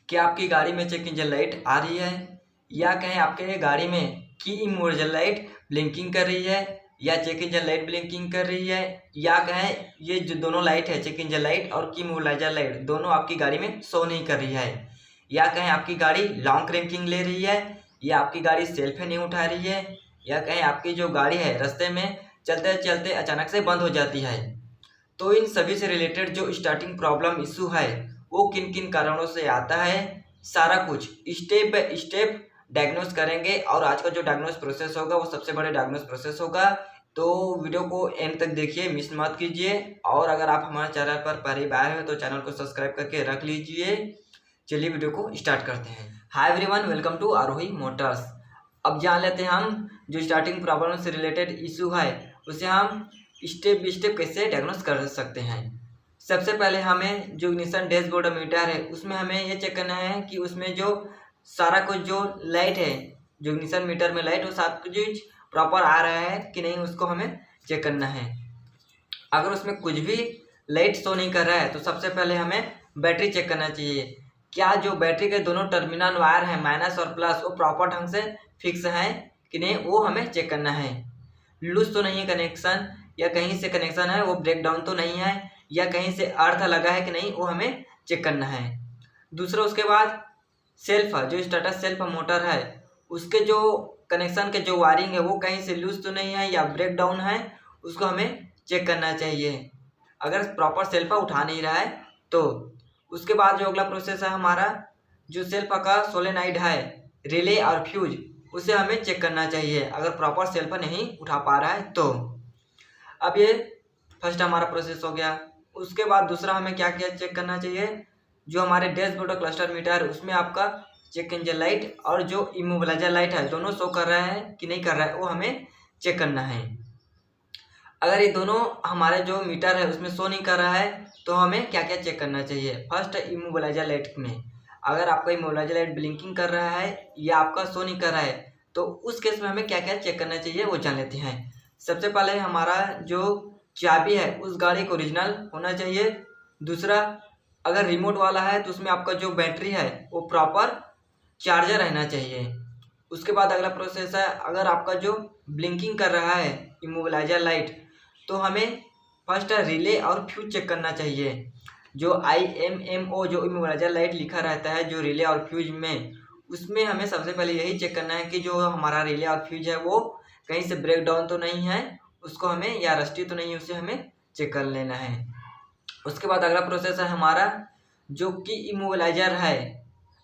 क्या आपकी गाड़ी में चेक इंजन लाइट आ रही है या कहीं आपके गाड़ी में की इमोबिलाइजर लाइट ब्लिंकिंग कर रही है या चेक इंजन लाइट ब्लिंकिंग कर रही है या कहें ये जो दोनों लाइट है चेक इंजन लाइट और की इमोबिलाइजर लाइट दोनों आपकी गाड़ी में शो नहीं कर रही है या कहें आपकी गाड़ी लॉन्ग क्रैंकिंग ले रही है या आपकी गाड़ी सेल्फ नहीं उठा रही है या कहें आपकी जो गाड़ी है रास्ते में चलते चलते अचानक से बंद हो जाती है। तो इन सभी से रिलेटेड जो स्टार्टिंग प्रॉब्लम इशू है वो किन किन कारणों से आता है, सारा कुछ स्टेप बाय स्टेप डायग्नोस करेंगे। और आज का जो डायग्नोस प्रोसेस होगा वो सबसे बड़े डायग्नोस प्रोसेस होगा, तो वीडियो को एंड तक देखिए, मिस मत कीजिए। और अगर आप हमारे चैनल पर पहली बार हो तो चैनल को सब्सक्राइब करके रख लीजिए। चलिए वीडियो को स्टार्ट करते हैं। Hi everyone, welcome to Arohi motors. अब जान लेते हैं हम जो स्टार्टिंग प्रॉब्लम से रिलेटेड इशू है उसे हम स्टेप बाय स्टेप कैसे डायग्नोस कर सकते हैं। सबसे पहले हमें जो इग्निशन डैशबोर्ड मीटर है उसमें हमें ये चेक करना है कि उसमें जो सारा कुछ जो लाइट है, जो इग्निशन मीटर में लाइट, वो सब कुछ प्रॉपर आ रहा है कि नहीं, उसको हमें चेक करना है। अगर उसमें कुछ भी लाइट शो नहीं कर रहा है तो सबसे पहले हमें बैटरी चेक करना चाहिए। क्या जो बैटरी के दोनों टर्मिनल वायर हैं माइनस और प्लस वो प्रॉपर ढंग से फिक्स हैं कि नहीं, वो हमें चेक करना है। लूज तो नहीं है कनेक्शन, या कहीं से कनेक्शन है वो ब्रेक डाउन तो नहीं है, या कहीं से अर्थ लगा है कि नहीं, वो हमें चेक करना है। दूसरा उसके बाद सेल्फ, जो स्टार्टर सेल्फ मोटर है उसके जो कनेक्शन के जो वायरिंग है वो कहीं से लूज तो नहीं है या ब्रेक डाउन है, उसको हमें चेक करना चाहिए। अगर प्रॉपर सेल्फ उठा नहीं रहा है तो उसके बाद जो अगला प्रोसेस है हमारा, जो सेल्फ का सोलेनाइड है, रिले और फ्यूज, उसे हमें चेक करना चाहिए अगर प्रॉपर सेल्फ नहीं उठा पा रहा है तो। अब ये फर्स्ट हमारा प्रोसेस हो गया। उसके बाद दूसरा हमें क्या क्या चेक करना चाहिए, जो हमारे डैशबोर्ड और क्लस्टर मीटर है उसमें आपका चेक इंजन लाइट और जो इमोबिलाइजर लाइट है दोनों शो कर रहा है कि नहीं कर रहा है, वो हमें चेक करना है। अगर ये दोनों हमारे जो मीटर है उसमें शो नहीं कर रहा है तो हमें क्या क्या चेक करना चाहिए। फर्स्ट इमोबिलाइजर लाइट में अगर आपका इमोबिलाइजर लाइट ब्लिंकिंग कर रहा है या आपका शो नहीं कर रहा है तो उस केस में हमें क्या क्या चेक करना चाहिए वो जान लेते हैं। सबसे पहले हमारा जो चाबी है उस गाड़ी को ओरिजिनल होना चाहिए। दूसरा, अगर रिमोट वाला है तो उसमें आपका जो बैटरी है वो प्रॉपर चार्जर रहना चाहिए। उसके बाद अगला प्रोसेस है, अगर आपका जो ब्लिंकिंग कर रहा है इमोबिलाइजर लाइट तो हमें फर्स्ट रिले और फ्यूज चेक करना चाहिए। जो IMMO जो इमोबिलाइजर लाइट लिखा रहता है जो रिले और फ्यूज में, उसमें हमें सबसे पहले यही चेक करना है कि जो हमारा रिले और फ्यूज है वो कहीं से ब्रेक डाउन तो नहीं है, उसको हमें, या रस्टी तो नहीं है, उसे हमें चेक कर लेना है। उसके बाद अगला प्रोसेस है हमारा, जो कि इमोबिलाइजर है,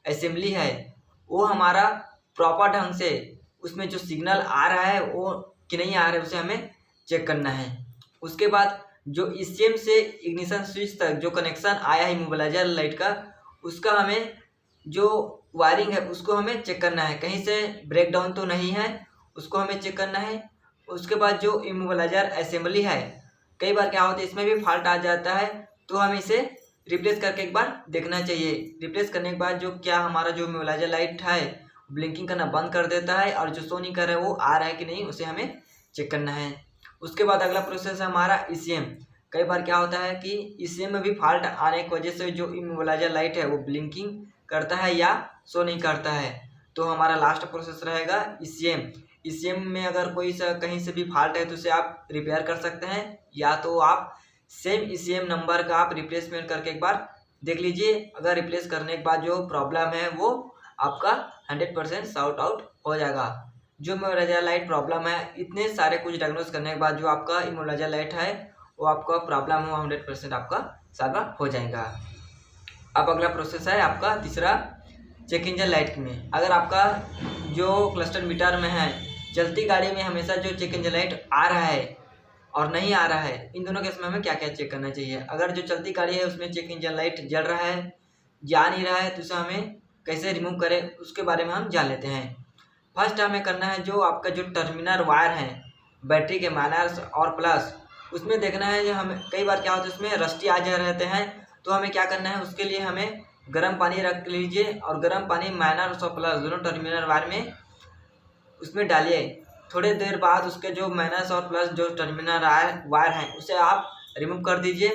असेंबली है, वो हमारा प्रॉपर ढंग से उसमें जो सिग्नल आ रहा है वो कि नहीं आ रहा है, उसे हमें चेक करना है। उसके बाद जो ECM से इग्निशन स्विच तक जो कनेक्शन आया है इमोबिलाइजर लाइट का, उसका हमें जो वायरिंग है उसको हमें चेक करना है, कहीं से ब्रेक डाउन तो नहीं है, उसको हमें चेक करना है। उसके बाद जो इमोबिलाइजर असेंबली है, कई बार क्या होता है इसमें भी फॉल्ट आ जाता है तो हमें इसे रिप्लेस करके एक बार देखना चाहिए। रिप्लेस करने के बाद जो क्या हमारा जो इमोबिलाइजर लाइट है ब्लिंकिंग करना बंद कर देता है और जो शो नहीं कर रहा है वो आ रहा है कि नहीं, उसे हमें चेक करना है। उसके बाद अगला प्रोसेस है हमारा ECM। कई बार क्या होता है कि ECM में भी फॉल्ट आने की वजह से जो इमोबिलाइजर लाइट है वो ब्लिंकिंग करता है या शो नहीं करता है, तो हमारा लास्ट प्रोसेस रहेगा ECM में अगर कोई कहीं से भी फॉल्ट है तो उसे आप रिपेयर कर सकते हैं, या तो आप सेम ECM नंबर का आप रिप्लेसमेंट करके एक बार देख लीजिए। अगर रिप्लेस करने के बाद जो प्रॉब्लम है वो आपका 100% सॉर्ट आउट हो जाएगा। जो इमोबिलाइजर लाइट प्रॉब्लम है, इतने सारे कुछ डायग्नोस करने के बाद जो आपका इमोबिलाइजर लाइट है वो आपका प्रॉब्लम है 100% आपका सॉल्व हो जाएगा। अब अगला प्रोसेस है आपका तीसरा, चेक इंजन लाइट में। अगर आपका जो क्लस्टर मीटर में है, चलती गाड़ी में हमेशा जो चेक इंजन लाइट आ रहा है और नहीं आ रहा है, इन दोनों केस में हमें क्या क्या चेक करना चाहिए। अगर जो चलती गाड़ी है उसमें चेक इंजन लाइट जल रहा है, जा नहीं रहा है, तो उसे हमें कैसे रिमूव करें उसके बारे में हम जान लेते हैं। फर्स्ट हमें करना है, जो आपका जो टर्मिनल वायर है बैटरी के माइनस और प्लस, उसमें देखना है। हमें कई बार क्या होता है उसमें रस्टी आ जा रहते हैं, तो हमें क्या करना है, उसके लिए हमें गर्म पानी रख लीजिए और गर्म पानी माइनस और प्लस दोनों टर्मिनल वायर में उसमें डालिए। थोड़ी देर बाद उसके जो माइनस और प्लस जो टर्मिनल वायर हैं उसे आप रिमूव कर दीजिए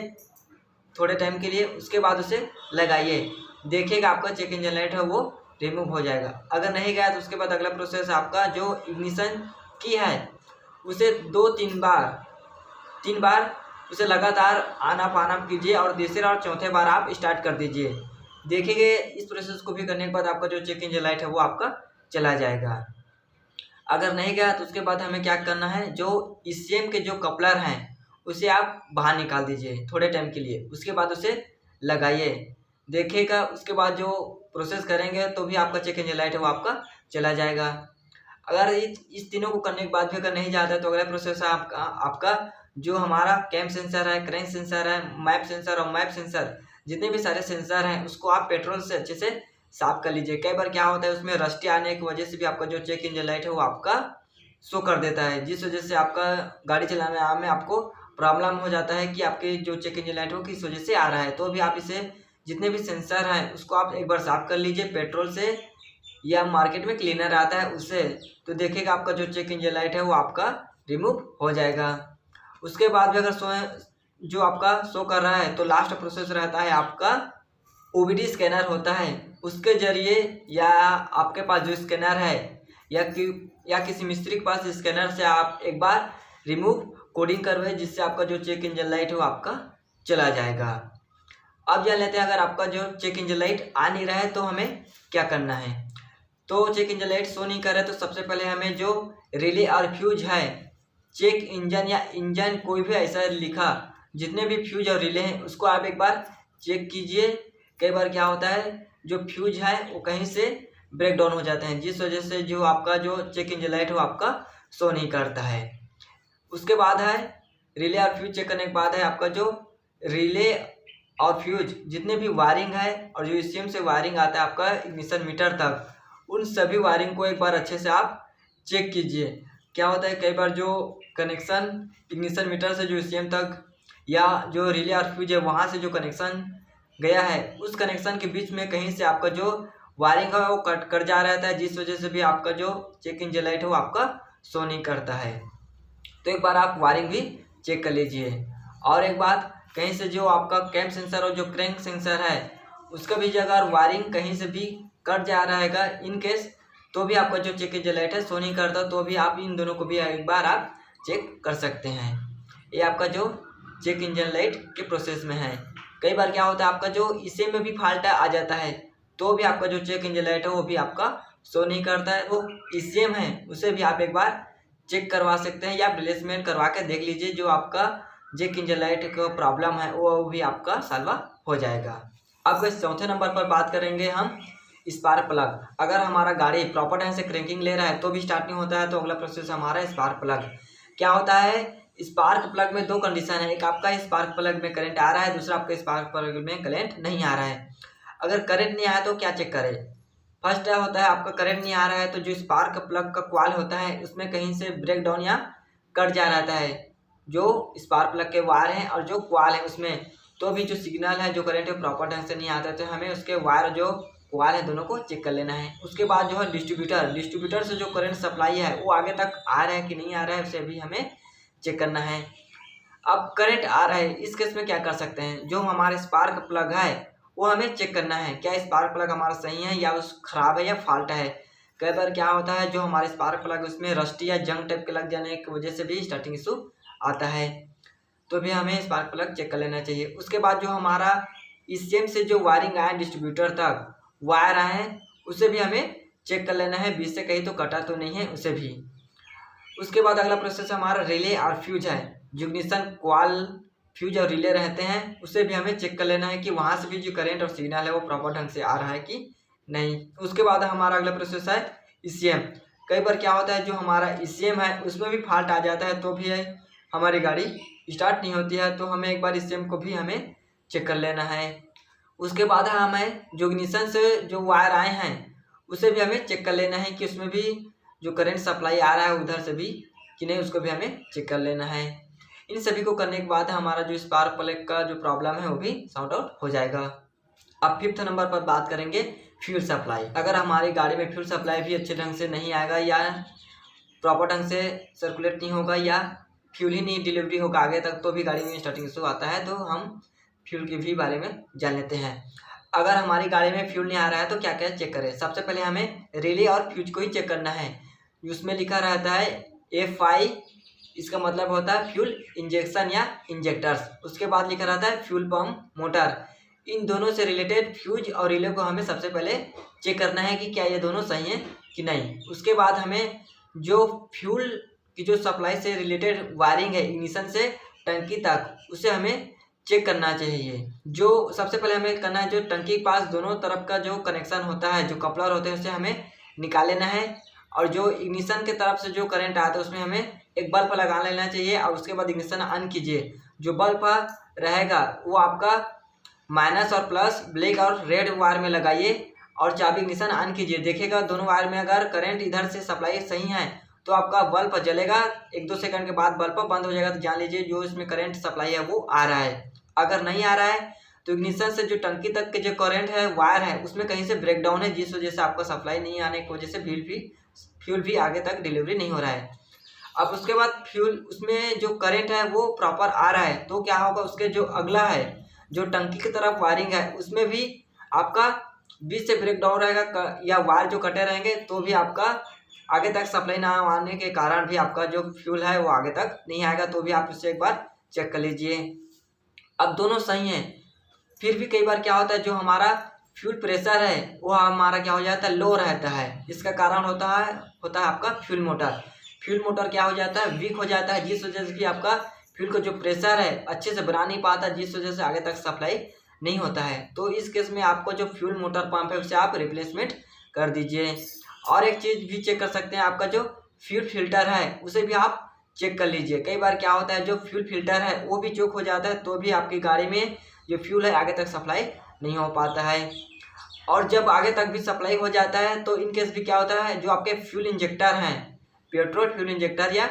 थोड़े टाइम के लिए। उसके बाद उसे लगाइए। देखिएगा आपका चेक इंजन लाइट है वो रिमूव हो जाएगा। अगर नहीं गया तो उसके बाद अगला प्रोसेस आपका जो इग्निशन की है उसे 3 बार उसे लगातार ऑन ऑफ कीजिए और तीसरे और चौथे बार आप स्टार्ट कर दीजिए। देखिए इस प्रोसेस को भी करने के बाद आपका जो चेक इंजन लाइट है वो आपका चला जाएगा। अगर नहीं गया तो उसके बाद हमें क्या करना है, जो ईसीएम के जो कपलर हैं उसे आप बाहर निकाल दीजिए थोड़े टाइम के लिए, उसके बाद उसे लगाइए। देखिएगा उसके बाद जो प्रोसेस करेंगे तो भी आपका चेक इंजन लाइट है वो आपका चला जाएगा। अगर इस तीनों को करने के बाद भी अगर नहीं जाता है तो अगला प्रोसेस है आपका जो हमारा कैम सेंसर है, क्रैंक सेंसर है, मैप सेंसर और मैप सेंसर, जितने भी सारे सेंसर हैं उसको आप पेट्रोल से अच्छे से साफ कर लीजिए। कई बार क्या होता है उसमें रस्टी आने की वजह से भी आपका जो चेक इंजन लाइट है वो आपका शो कर देता है, जिस वजह से आपका गाड़ी चलाने में आपको प्रॉब्लम हो जाता है कि आपके जो चेक इंजन लाइट है वो किस वजह से आ रहा है। तो भी आप इसे जितने भी सेंसर हैं उसको आप एक बार साफ कर लीजिए पेट्रोल से, या मार्केट में क्लीनर आता है उससे, तो देखिएगा आपका जो चेक इंजन लाइट है वो आपका रिमूव हो जाएगा। उसके बाद भी अगर जो आपका शो कर रहा है तो लास्ट प्रोसेस रहता है आपका ओबीडी स्कैनर होता है, उसके जरिए या आपके पास जो स्कैनर है या किसी मिस्त्री के पास स्कैनर से आप एक बार रिमूव कोडिंग करवाए, जिससे आपका जो चेक इंजन लाइट है वो आपका चला जाएगा। अब जान लेते हैं अगर आपका जो चेक इंजन लाइट आ नहीं रहा है तो हमें क्या करना है। तो चेक इंजन लाइट शो नहीं कर रहा है तो सबसे पहले हमें जो रिले और फ्यूज है, चेक इंजन या इंजन कोई भी ऐसा लिखा जितने भी फ्यूज और रिले हैं उसको आप एक बार चेक कीजिए। कई बार क्या होता है जो फ्यूज है वो कहीं से ब्रेक डाउन हो जाते हैं, जिस वजह से जो आपका जो चेक इंजन लाइट है वो आपका शो नहीं करता है। उसके बाद है रिले और फ्यूज चेक करने के बाद है आपका जो रिले और फ्यूज जितने भी वायरिंग है और जो ईसीएम से वायरिंग आता है आपका इग्निशन मीटर तक, उन सभी वायरिंग को एक बार अच्छे से आप चेक कीजिए। क्या होता है कई बार जो कनेक्शन इग्निशन मीटर से जो ईसीएम तक या जो रिले और फ्यूज है वहाँ से जो कनेक्शन गया है उस कनेक्शन के बीच में कहीं से आपका जो वायरिंग है वो कट जा रहता है, जिस वजह से भी आपका जो चेक इंजन लाइट है वो आपका शो नहीं करता है। तो एक बार आप वायरिंग भी चेक कर लीजिए। और एक बात, कहीं से जो आपका कैम सेंसर और जो क्रैंक सेंसर है उसका भी अगर वायरिंग कहीं से भी कट जा रहेगा इन केस, तो भी आपका जो चेक इंजन लाइट है शो नहीं करता, तो भी आप इन दोनों को भी एक बार आप चेक कर सकते हैं। ये आपका जो चेक इंजन लाइट के प्रोसेस में है। कई बार क्या होता है आपका जो इसे में भी फॉल्ट आ जाता है तो भी आपका जो चेक इंजन लाइट है वो भी आपका शो नहीं करता है। वो ईसीएम है उसे भी आप एक बार चेक करवा सकते हैं या रिप्लेसमेंट करवा के देख लीजिए, जो आपका चेक इंजन लाइट का प्रॉब्लम है वो भी आपका सॉल्व हो जाएगा। अब चौथे नंबर पर बात करेंगे हम स्पार्क प्लग। अगर हमारा गाड़ी प्रॉपर ढंग से क्रैंकिंग ले रहा है तो भी स्टार्ट नहीं होता है तो अगला प्रोसेस हमारा स्पार्क प्लग। क्या होता है स्पार्क प्लग में दो कंडीशन है, एक आपका स्पार्क प्लग में करंट आ रहा है, दूसरा आपका स्पार्क प्लग में करंट नहीं आ रहा है। अगर करंट नहीं आया तो क्या चेक करें। फर्स्ट होता है आपका करंट नहीं आ रहा है तो जो स्पार्क प्लग का कॉइल होता है उसमें कहीं से ब्रेक डाउन या कट जा रहता है, जो स्पार्क प्लग के वायर हैं और जो कॉइल है उसमें, तो भी जो सिग्नल है जो करंट है प्रॉपर ढंग से नहीं आता है, तो हमें उसके वायर जो कॉइल है दोनों को चेक कर लेना है। उसके बाद जो है डिस्ट्रीब्यूटर से जो करंट सप्लाई है वो आगे तक आ रहा है कि नहीं आ रहा है उसे भी हमें चेक करना है। अब करंट आ रहा है इस केस में क्या कर सकते हैं, जो हमारे स्पार्क प्लग है वो हमें चेक करना है क्या स्पार्क प्लग हमारा सही है या उस खराब है या फॉल्ट है। कई बार क्या होता है जो हमारे स्पार्क प्लग उसमें रस्टी या जंग टाइप के लग जाने की वजह से भी स्टार्टिंग इशू आता है, तो भी हमें स्पार्क प्लग चेक कर लेना चाहिए। उसके बाद जो हमारा ईसीएम से जो वायरिंग आया डिस्ट्रीब्यूटर तक वायर आए हैं उसे भी हमें चेक कर लेना है, बीच से कहीं तो कटा तो नहीं है उसे भी। उसके बाद अगला प्रोसेस हमारा रिले और फ्यूज है, जो इग्निशन कॉइल फ्यूज और रिले रहते हैं उसे भी हमें चेक कर लेना है कि वहाँ से भी जो करंट और सिग्नल है वो प्रॉपर ढंग से आ रहा है कि नहीं। उसके बाद हमारा अगला प्रोसेस है ईसीएम। कई बार क्या होता है जो हमारा ईसीएम है उसमें भी फॉल्ट आ जाता है तो भी है हमारी गाड़ी स्टार्ट नहीं होती है, तो हमें एक बार ईसीएम को भी हमें चेक कर लेना है। उसके बाद हमें जो इग्निशन से जो वायर आए हैं उसे भी हमें चेक कर लेना है कि उसमें भी जो करंट सप्लाई आ रहा है उधर से भी कि नहीं, उसको भी हमें चेक कर लेना है। इन सभी को करने के बाद हमारा जो स्पार्क प्लग का जो प्रॉब्लम है वो भी सॉर्ट आउट हो जाएगा। अब फिफ्थ नंबर पर बात करेंगे फ्यूल सप्लाई। अगर हमारी गाड़ी में फ्यूल सप्लाई भी अच्छे ढंग से नहीं आएगा या प्रॉपर ढंग से सर्कुलेट नहीं होगा या फ्यूल ही नहीं डिलीवरी होगा आगे तक, तो भी गाड़ी में स्टार्टिंग इशू आता है, तो हम फ्यूल के भी बारे में जान लेते हैं। अगर हमारी गाड़ी में फ्यूल नहीं आ रहा है तो क्या क्या चेक करें। सबसे पहले हमें रिले और फ्यूज को ही चेक करना है। उसमें लिखा रहता है FI, इसका मतलब होता है फ्यूल इंजेक्शन या इंजेक्टर्स। उसके बाद लिखा रहता है फ्यूल पंप मोटर। इन दोनों से रिलेटेड फ्यूज और रिले को हमें सबसे पहले चेक करना है कि क्या ये दोनों सही हैं कि नहीं। उसके बाद हमें जो फ्यूल की जो सप्लाई से रिलेटेड वायरिंग है इग्निशन से टंकी तक, उसे हमें चेक करना चाहिए। जो सबसे पहले हमें करना है, जो टंकी के पास दोनों तरफ का जो कनेक्शन होता है, जो कपलर होते हैं, उसे हमें निकाल लेना है। और जो इग्निशन के तरफ से जो करंट आता है उसमें हमें एक बल्ब लगा लेना चाहिए और उसके बाद इग्निशन ऑन कीजिए। जो बल्ब रहेगा वो आपका माइनस और प्लस ब्लैक और रेड वायर में लगाइए और चाबी इग्निशन ऑन कीजिए। देखिएगा दोनों वायर में अगर करंट इधर से सप्लाई सही है तो आपका बल्ब जलेगा। 1-2 सेकंड के बाद बल्ब बंद हो जाएगा, तो जान लीजिए जो इसमें करंट सप्लाई है वो आ रहा है। अगर नहीं आ रहा है तो इग्निशन से जो टंकी तक के जो करंट है वायर है उसमें कहीं से ब्रेकडाउन है, जिस वजह से आपका सप्लाई नहीं आने की वजह से फ्यूल भी आगे तक डिलीवरी नहीं हो रहा है। अब उसके बाद फ्यूल उसमें जो करंट है वो प्रॉपर आ रहा है तो क्या होगा, उसके जो अगला है जो टंकी की तरफ वायरिंग है उसमें भी आपका बीच से ब्रेकडाउन रहेगा या वायर जो कटे रहेंगे तो भी आपका आगे तक सप्लाई ना आने के कारण भी आपका जो फ्यूल है वो आगे तक नहीं आएगा। तो भी आप उससे एक बार चेक कर लीजिए। अब दोनों सही हैं, फिर भी कई बार क्या होता है जो हमारा फ्यूल प्रेशर है वो हमारा क्या हो जाता है, लो रहता है। इसका कारण होता है आपका फ्यूल मोटर। फ्यूल मोटर क्या हो जाता है, वीक हो जाता है, जिस वजह से कि आपका फ्यूल का जो प्रेशर है अच्छे से बना नहीं पाता, जिस वजह से आगे तक सप्लाई नहीं होता है। तो इस केस में आपको जो फ्यूल मोटर पंप है उसे आप रिप्लेसमेंट कर दीजिए। और एक चीज़ भी चेक कर सकते हैं, आपका जो फ्यूल फिल्टर है उसे भी आप चेक कर लीजिए। कई बार क्या होता है जो फ्यूल फिल्टर है वो भी चोक हो जाता है तो भी आपकी गाड़ी में जो फ्यूल है आगे तक सप्लाई नहीं हो पाता है। और जब आगे तक भी सप्लाई हो जाता है तो इन केस भी क्या होता है, जो आपके फ्यूल इंजेक्टर हैं, पेट्रोल फ्यूल इंजेक्टर या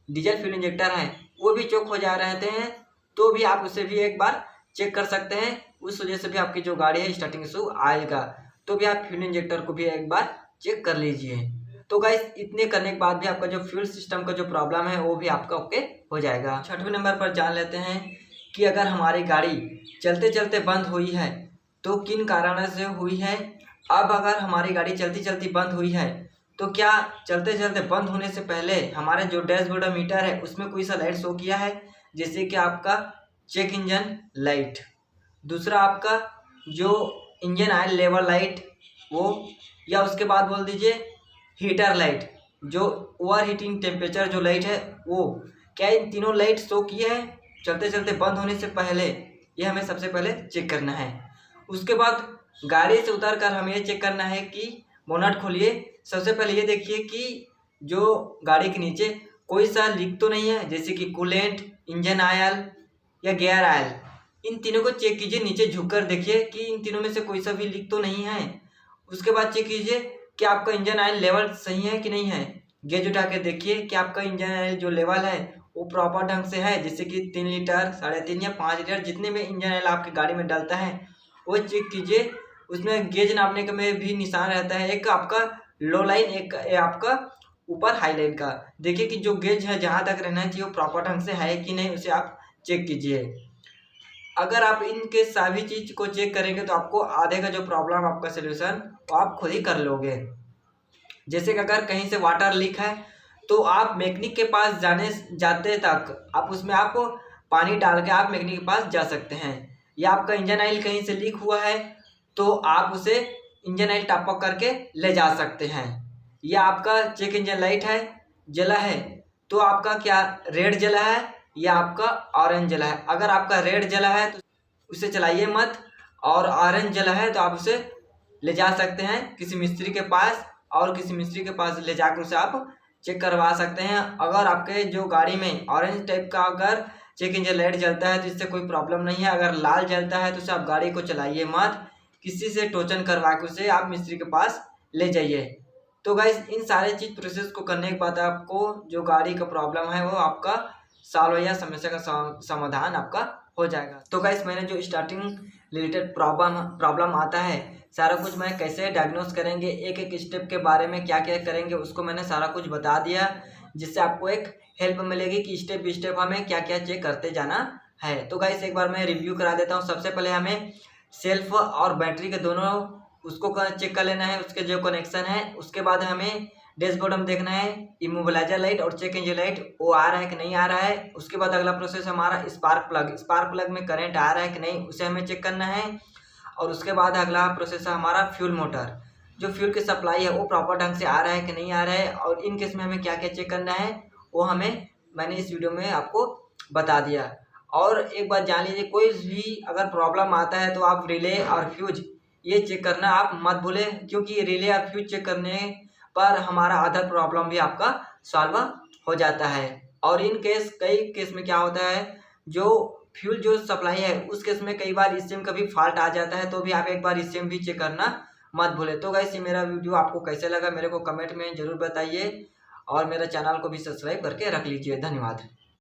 डीजल फ्यूल इंजेक्टर हैं, वो भी चोक हो जा रहते हैं तो भी आप उसे भी एक बार चेक कर सकते हैं। उस वजह से भी आपकी जो गाड़ी है स्टार्टिंग इशू आएगा, तो भी आप फ्यूल इंजेक्टर को भी एक बार चेक कर लीजिए। तो गाइस इतने करने के बाद भी आपका जो फ्यूल सिस्टम का जो प्रॉब्लम है वो भी आपका ओके हो जाएगा। 6वें नंबर पर जान लेते हैं कि अगर हमारी गाड़ी चलते चलते बंद हुई है तो किन कारणों से हुई है। अब अगर हमारी गाड़ी चलती चलती बंद हुई है तो क्या चलते चलते बंद होने से पहले हमारे जो डैशबोर्ड मीटर है उसमें कोई सा लाइट शो किया है, जैसे कि आपका चेक इंजन लाइट, दूसरा आपका जो इंजन ऑयल लेवल लाइट वो, या उसके बाद बोल दीजिए हीटर लाइट, जो ओवर हीटिंग टेम्परेचर जो लाइट है वो, क्या इन तीनों लाइट शो किए हैं चलते चलते बंद होने से पहले, ये हमें सबसे पहले चेक करना है। उसके बाद गाड़ी से उतर कर हमें ये चेक करना है कि बोनट खोलिए। सबसे पहले ये देखिए कि जो गाड़ी के नीचे कोई सा लीक तो नहीं है, जैसे कि कूलेंट, इंजन ऑयल या गियर ऑयल। इन तीनों को चेक कीजिए, नीचे झुककर देखिए कि इन तीनों में से कोई सा भी लीक तो नहीं है। उसके बाद चेक कीजिए कि आपका इंजन ऑयल लेवल सही है कि नहीं है। गेज उठा के देखिए कि आपका इंजन ऑयल जो लेवल है वो प्रॉपर ढंग से है, जैसे कि 3 लीटर, 3.5 या 5 लीटर जितने में इंजन ऑयल आपकी गाड़ी में डलता है वो चेक कीजिए। उसमें गेज नापने का में भी निशान रहता है, एक आपका लो लाइन, एक आपका ऊपर हाई लाइन का। देखिए कि जो गेज है जहाँ तक रहना चाहिए वो प्रॉपर ढंग से है कि नहीं, उसे आप चेक कीजिए। अगर आप इनके सभी चीज को चेक करेंगे तो आपको आधे का जो प्रॉब्लम आपका सोल्यूशन वो आप खुद ही कर लोगे। जैसे कि अगर कहीं से वाटर लीक है तो आप मैकेनिक के पास जाते तक आप उसमें आप पानी डाल के आप मैकेनिक के पास जा सकते हैं। या आपका इंजन ऑयल कहीं से लीक हुआ है तो आप उसे इंजन ऑयल टॉप अप करके ले जा सकते हैं। या आपका चेक इंजन लाइट है जला है तो आपका क्या रेड जला है या आपका ऑरेंज जला है। अगर आपका रेड जला है तो उसे चलाइए मत, और ऑरेंज जला है तो आप उसे ले जा सकते हैं किसी मिस्त्री के पास, और किसी मिस्त्री के पास ले जाकर उसे आप चेक करवा सकते हैं। अगर आपके जो गाड़ी में ऑरेंज टाइप का अगर चेक इंजन लाइट जलता है तो इससे कोई प्रॉब्लम नहीं है। अगर लाल जलता है तो उसे आप गाड़ी को चलाइए मत, किसी से टोचन करवा के उसे आप मिस्त्री के पास ले जाइए। तो गाइस इन सारे चीज़ प्रोसेस को करने के बाद आपको जो गाड़ी का प्रॉब्लम है वो आपका सॉल्व या समस्या का समाधान आपका हो जाएगा। तो गाइस मैंने जो स्टार्टिंग रिलेटेड प्रॉब्लम आता है सारा कुछ मैं कैसे डायग्नोस करेंगे, एक एक स्टेप के बारे में क्या क्या करेंगे उसको मैंने सारा कुछ बता दिया, जिससे आपको एक हेल्प मिलेगी कि स्टेप बाई स्टेप हमें क्या क्या चेक करते जाना है। तो गाइस एक बार मैं रिव्यू करा देता हूँ। सबसे पहले हमें सेल्फ और बैटरी के दोनों उसको चेक कर लेना है, उसके जो कनेक्शन है। उसके बाद हमें डैशबोर्ड में देखना है इमोबिलाइजर लाइट और चेक इंजन लाइट वो आ रहा है कि नहीं आ रहा है। उसके बाद अगला प्रोसेस हमारा स्पार्क प्लग में करंट आ रहा है कि नहीं, उसे हमें चेक करना है। और उसके बाद अगला प्रोसेस है हमारा फ्यूल मोटर, जो फ्यूल की सप्लाई है वो प्रॉपर ढंग से आ रहा है कि नहीं आ रहा है। और इन केस में हमें क्या क्या चेक करना है वो मैंने इस वीडियो में आपको बता दिया। और एक बात जान लीजिए, कोई भी अगर प्रॉब्लम आता है तो आप रिले और फ्यूज ये चेक करना आप मत भूलें, क्योंकि रिले और फ्यूज चेक करने पर हमारा अदर प्रॉब्लम भी आपका सॉल्व हो जाता है। और कई केस में क्या होता है, जो फ्यूल जो सप्लाई है उस केस में कई बार इससे कभी फॉल्ट आ जाता है, तो भी आप एक बार इससे भी चेक करना मत भूलें। तो गाइस, ये मेरा वीडियो आपको कैसे लगा मेरे को कमेंट में ज़रूर बताइए और मेरे चैनल को भी सब्सक्राइब करके रख लीजिए। धन्यवाद।